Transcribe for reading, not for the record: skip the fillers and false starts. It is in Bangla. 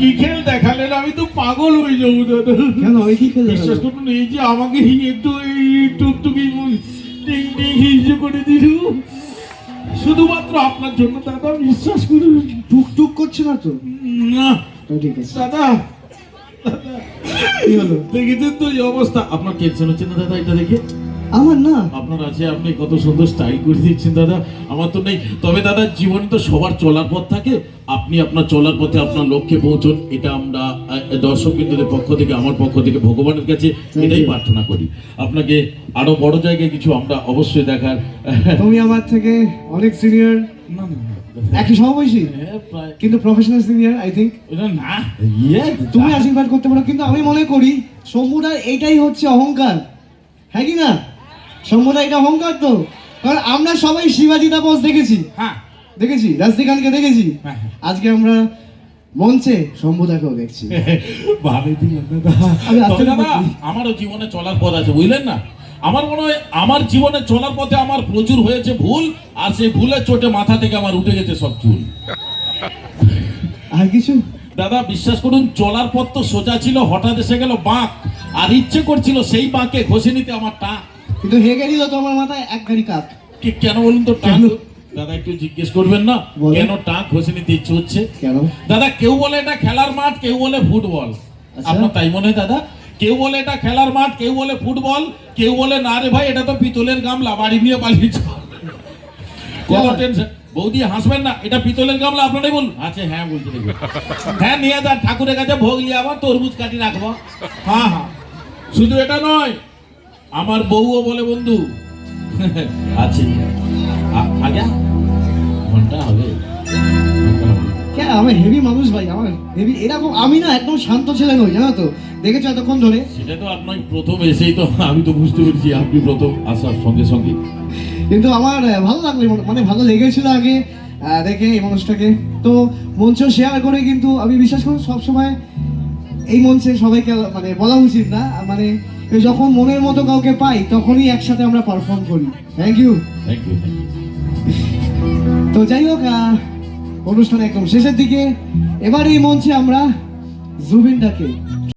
কি খেল দেখালেন, আমি তো পাগল হয়ে যাবো দাদা। কেন আমি কি খেলে বিশ্বাস করুন, এই যে আমাকে একটু এই টুকটুকি টিং টিং হিংসে করে দিল শুধুমাত্র আপনার জন্য দাদা, বিশ্বাস করুন। টুকটুক করছে না তো? না ঠিক আছে দাদা, কি হলো? দেখেছেন তো এই অবস্থা। আপনার টেনশন হচ্ছে না দাদা এটা দেখে? আমার না, আপনার আছে, আপনি কত সুন্দর স্টাইল করে দিচ্ছেন দাদা, আমার তো নেই। তবে দাদা, জীবনে তো সবার চলার পথ থাকে, আপনি আপনার চলার পথে আপনার লক্ষ্যে পৌঁছন, এটা আমরা দর্শক বিন্দুদের পক্ষ থেকে, আমার পক্ষ থেকে ভগবানের কাছে এটাই প্রার্থনা করি। আপনাকে আরো বড় জায়গায় কিছু আমরা অবশ্যই দেখার। তুমি আমার থেকে অনেক সিনিয়র, না না একই সমবয়সী, কিন্তু প্রফেশনাল সিনিয়র আই থিঙ্ক। না, তুমি আশীর্বাদ করতে পারো, কিন্তু আমি মনে করি শম্ভুদার এটাই হচ্ছে অহংকার, হ্যাঁ কি না? শম্ভুদা এটা অহংকার তো, কারণ আমরা সবাই শিবাজি দা বস দেখেছি, হ্যাঁ দেখেছি রজনীকান্তকে দেখেছি, হ্যাঁ। আজকে আমরা মঞ্চে শম্ভুদাকেও দেখছি। ভালোই দিলেন দাদা। আমি তবে আশ্চর্য দাদা, পাচ্ছি। আমারও জীবনে চলার পথ আছে, বুঝলেন না? আমার মনে হয় আমার জীবনে চলার পথে আমার প্রচুর হয়েছে ভুল, আর সেই ভুলের চোটে মাথা থেকে আমার উঠে গেছে সব চুল। আর কিছু? দাদা বিশ্বাস করুন, চলার পথ তো সোজা ছিল, হঠাৎ এসে গেল বাঁক, আর ইচ্ছে করছিল সেই বাঁকে ঘষে নিতে আমার টাক। কিন্তু হেগে দিল তো আমার মাথায় এক গাড়ি কাক। কেন বলুন তো টাক? কেন? দাদা একটু জিজ্ঞেস করবেন না, বলেন। কেন টাক ঘষে নিতে ইচ্ছে হচ্ছে? কেন? দাদা, কেউ বলে এটা খেলার মাঠ, কেউ বলে ফুটবল। আচ্ছা। আপনার তাই মনে হয় দাদা? কেউ বলে এটা খেলার মাঠ, কেউ বলে ফুটবল, কেউ বলে না রে ভাই এটা তো পিতলের গামলা, বাড়ি নিয়ে পালিয়েছ। কত টেনশন। বৌদি হাসবেন না, এটা পিতলের গামলা, আপনারাই বলুন। আচ্ছা হ্যাঁ বলছি, দেখুন হ্যাঁ নিয়ে যান, ঠাকুরের কাছে ভোগ নিয়ে আবার তরমুজ কাটি রাখবো। হ্যাঁ হ্যাঁ, শুধু এটা নয়, আমার বউও বলে বন্ধু। আছে আগে ঘন্টা হবে, ঘন্টা হবে। কেন? আমার হেভি মানুষ ভাই, আমার হেভি এরকম। আমি না একদম শান্ত ছেলে নই, জানো তো, দেখেছো এতক্ষণ ধরে। সেটা তো আপনার প্রথম এসেই তো আমি তো বুঝতে পেরেছি আপনি প্রথম আসার সঙ্গে সঙ্গে। কিন্তু আমার ভালো লাগলো, মানে ভালো লেগেছিল আগে দেখে এই মানুষটাকে। তো মঞ্চ শেয়ার করে কিন্তু আমি বিশ্বাস করি সবসময় এই মঞ্চে সবাইকে মানে বলা উচিত না, মানে যখন মনের মতো কাউকে পাই তখনই একসাথে আমরা পারফর্ম করি। Thank you. Thank you, thank you. তো যাই হোক, অনুষ্ঠান একদম শেষের দিকে। এবার এই মঞ্চে আমরা জুবিনটাকে